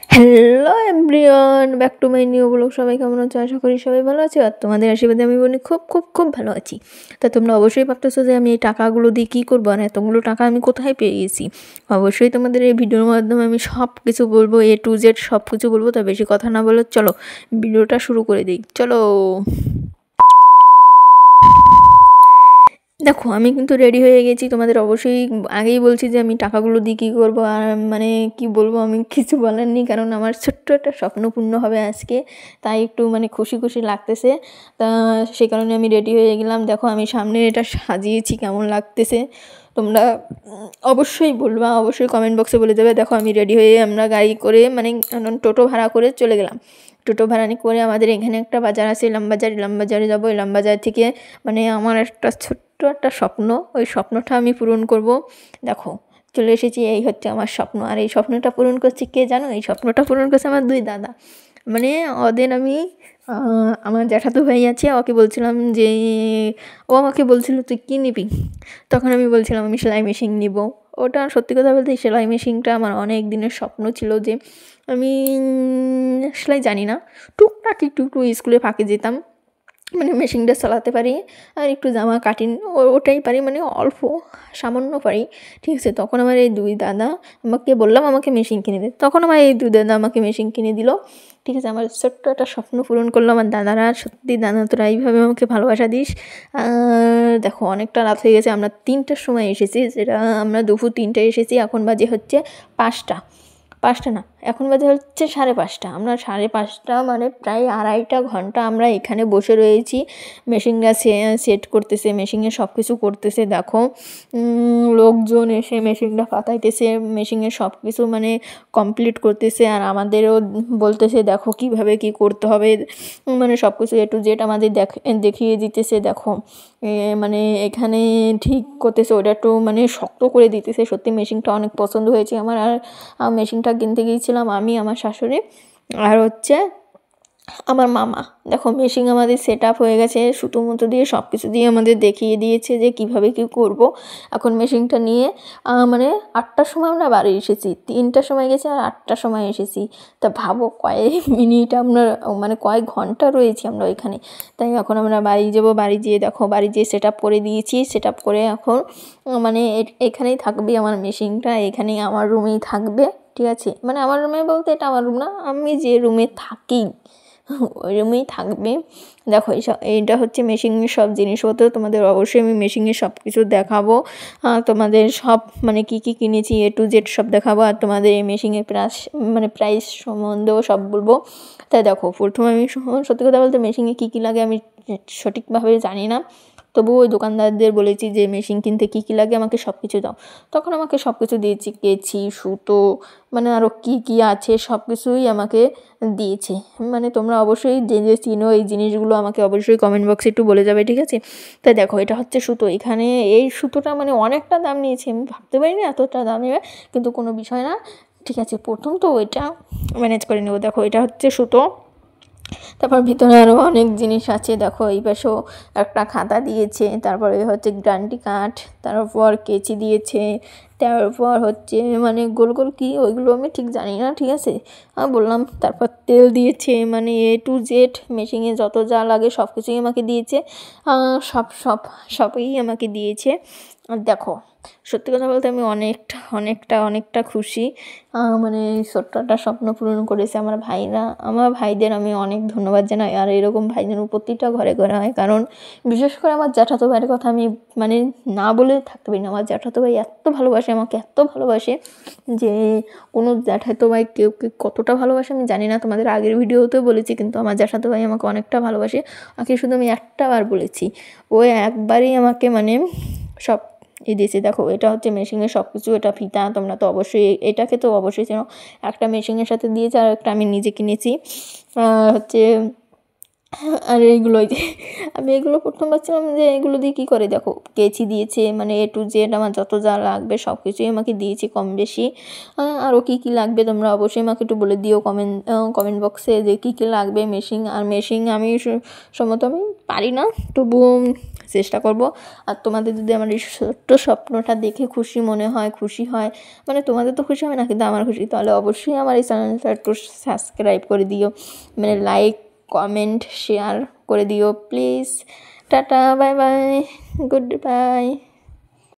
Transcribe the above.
Hello everyone, back to my new blog. সবাই কেমন আছো? আশা করি সবাই ভালো আছো। আর তোমাদের আশীর্বাদে আমি বলি খুব খুব খুব ভালো আছি। তা তোমরা অবশ্যই ভাবতেছো যে আমি এই টাকাগুলো দিয়ে কী করবো, আর এতগুলো টাকা আমি কোথায় পেয়ে গেছি। অবশ্যই তোমাদের এই ভিডিওর মাধ্যমে আমি সব কিছু বলবো, A to Z সব কিছু বলবো। তা বেশি কথা না বলে চলো ভিডিওটা শুরু করে দিই। চলো, দেখো আমি কিন্তু রেডি হয়ে গেছি। তোমাদের অবশ্যই আগেই বলছি যে আমি টাকাগুলো দিয়ে কী করবো, আর মানে কি বলবো, আমি কিছু বলার নেই, কারণ আমার ছোট্ট একটা স্বপ্ন পূর্ণ হবে আজকে। তাই একটু মানে খুশি খুশি লাগতেছে। তা সেই কারণে আমি রেডি হয়ে গেলাম। দেখো আমি সামনে এটা সাজিয়েছি, কেমন লাগতেছে তোমরা অবশ্যই বলবা, অবশ্যই কমেন্ট বক্সে বলে দেবে। দেখো আমি রেডি হয়ে আমরা গাড়ি করে মানে টোটো ভাড়া করে চলে গেলাম। টোটো ভাড়া করে আমাদের এখানে একটা বাজার আছে, ইলামবাজার। ইলামবাজারে যাবো। ইলামবাজার থেকে মানে আমার একটা ছোট্ট একটা স্বপ্ন, ওই স্বপ্নটা আমি পূরণ করব। দেখো চলে এসেছি, এই হচ্ছে আমার স্বপ্ন। আর এই স্বপ্নটা পূরণ করছি কে জানো? এই স্বপ্নটা পূরণ করছে আমার দুই দাদা। মানে ওদের আমি আমার জ্যাঠাতো ভাই আছে, ওকে বলছিলাম যে, ও আমাকে বলছিল তুই কী নিবি, তখন আমি বলছিলাম আমি সেলাই মেশিন নিব। ওটা সত্যি কথা বলতে এই সেলাই মেশিনটা আমার অনেক দিনের স্বপ্ন ছিল যে আমি সেলাই জানি না, টুকটাক একটু একটু স্কুলে ফাঁকে যেতাম, মানে মেশিনটা চালাতে পারি আর একটু জামা কাটিং ওটাই পারি, মানে অল্প সামান্য পারি। ঠিক আছে, তখন আমার এই দুই দাদা আমাকে বললাম আমাকে মেশিন কিনে দে, তখন আমার এই দুই দাদা আমাকে মেশিন কিনে দিল। ঠিক আছে, আমার ছোট্ট একটা স্বপ্ন পূরণ করলো আমার দাদারা। সত্যি দাদা তোরা এইভাবে আমাকে ভালোবাসা দিস। দেখো অনেকটা রাত হয়ে গেছে, আমরা 3টার সময় এসেছি, যেটা আমরা দুপুর 3টায় এসেছি। এখন বাজে হচ্ছে 5টা, 5টা না, এখন বাজে হচ্ছে 5:30। আমরা 5:30 মানে প্রায় 2.5 ঘন্টা আমরা এখানে বসে রয়েছি। মেশিনটা সেট করতেছে, মেশিনে সব কিছু করতেছে। দেখো লোকজন এসে মেশিনটা পাতাইতেছে, মেশিনে সব কিছু মানে কমপ্লিট করতেছে, আর আমাদেরও বলতেছে দেখো কিভাবে কি করতে হবে, মানে সব কিছু A to Z আমাদের দেখিয়ে দিতেছে। দেখো মানে এখানে ঠিক করতেছে, ওটা একটু মানে শক্ত করে দিতেছে। সত্যি মেশিনটা অনেক পছন্দ হয়েছে আমার। আর মেশিনটা কিনতে গিয়েছিলাম আমি, আমার শাশুড়ি আর হচ্ছে আমার মামা। দেখো মেশিন আমাদের সেট আপ হয়ে গেছে, সুতো মুতো দিয়ে সব কিছু দিয়ে আমাদের দেখিয়ে দিয়েছে যে কিভাবে কী করব। এখন মেশিনটা নিয়ে মানে 8টার সময় আমরা বাড়ি এসেছি। 3টার সময় গেছি আর 8টার সময় এসেছি। তা ভাবো কয়েক মিনিট আমরা মানে কয়েক ঘন্টা রয়েছি আমরা ওইখানে। তাই এখন আমরা বাড়ি যাব। বাড়ি যেয়ে দেখো বাড়ি যেয়ে সেট আপ করে দিয়েছি। সেট আপ করে এখন মানে এখানেই থাকবে আমার মেশিনটা, এখানেই আমার রুমেই থাকবে। ঠিক আছে, মানে আমার রুমে বলতে এটা আমার রুম না, আমি যে রুমে থাকি ওই রুমেই থাকবে। দেখো এইটা হচ্ছে মেশিনের সব জিনিসপত্র। তোমাদের অবশ্যই আমি মেশিনের সব কিছু দেখাবো, তোমাদের সব মানে কী কী কিনেছি A to Z সব দেখাবো, আর তোমাদের এই মেশিনের প্রাইস সম্বন্ধেও সব বলবো। তাই দেখো প্রথমে আমি সত্যি কথা বলতে মেশিনে কী কী লাগে আমি সঠিকভাবে জানি না, তবুও ওই দোকানদারদের বলেছি যে মেশিন কিনতে কী কী লাগে আমাকে সব কিছু দাও। তখন আমাকে সব কিছু দিয়েছি, কেচি, সুতো, মানে আরও কী কী আছে সব কিছুই আমাকে দিয়েছে। মানে তোমরা অবশ্যই যে যে চিনো এই জিনিসগুলো আমাকে অবশ্যই কমেন্ট বক্সে একটু বলে যাবে। ঠিক আছে, তাই দেখো এটা হচ্ছে সুতো। এখানে এই সুতোটা মানে অনেকটা দাম নিয়েছে, আমি ভাবতে পারিনি এতটা দাম নেবে, কিন্তু কোনো বিষয় না। ঠিক আছে, প্রথম তো ওইটা ম্যানেজ করে নেবো। দেখো এটা হচ্ছে সুতো, তারপর ভিতরে আরও অনেক জিনিস আছে। দেখো এই পাশেও একটা খাতা দিয়েছে, তারপরে হচ্ছে গ্যারান্টি কার্ড, তারপর কেচি দিয়েছে, তারপর হচ্ছে মানে গোল গোল কী ওইগুলো আমি ঠিক জানি না। ঠিক আছে, আমি বললাম। তারপর তেল দিয়েছে, মানে A to Z মেশিনে যত যা লাগে সব কিছুই আমাকে দিয়েছে, সবই আমাকে দিয়েছে। আর দেখো সত্যি কথা বলতে আমি অনেকটা খুশি। মানে ছোট্ট একটা স্বপ্ন পূরণ করেছে আমার ভাইরা। আমার ভাইদের আমি অনেক ধন্যবাদ জানাই। আর এরকম ভাইদের প্রতিটা ঘরে ঘরে হয়, কারণ বিশেষ করে আমার জ্যাঠাতো ভাইয়ের কথা আমি মানে না বলে থাকতে পারি না। আমার জ্যাঠাতো ভাই এত ভালোবাসে আমাকে, এত ভালোবাসে যে কোনো জ্যাঠাতো ভাই কেউ কতটা ভালোবাসে আমি জানি না। তোমাদের আগের ভিডিওতেও বলেছি, কিন্তু আমার জ্যাঠাতো ভাই আমাকে অনেকটা ভালোবাসে। ওকে শুধু আমি একটা বার বলেছি, ও একবারই আমাকে মানে সব দিয়েছে। দেখো এটা হচ্ছে মেশিনের সব কিছু, এটা ফিতা, তোমরা তো অবশ্যই এটাকে তো অবশ্যই চেনো। একটা মেশিনের সাথে দিয়েছে আর একটা আমি নিজে কিনেছি, হচ্ছে আর এইগুলোই যে আমি এগুলো প্রথম ভাবছিলাম যে এগুলো দিয়ে কী করে, দেখো কেচি দিয়েছে, মানে A to Z আমার যত যা লাগবে সব কিছুই আমাকে দিয়েছে কম বেশি। আরও কী কী লাগবে তোমরা অবশ্যই আমাকে একটু বলে দিও কমেন্ট বক্সে যে কী কী লাগবে। মেশিং আমি সম্ভবত আমি পারি না, তবুও চেষ্টা করব। আর তোমাদের যদি আমার এই ছোট্ট স্বপ্নটা দেখে খুশি হয়, মানে তোমাদের তো খুশি হবে না কিন্তু আমার খুশি, তাহলে অবশ্যই আমার এই চ্যানেলটা একটু সাবস্ক্রাইব করে দিও, মানে লাইক কমেন্ট শেয়ার করে দিও please. Tata, bye bye, good bye.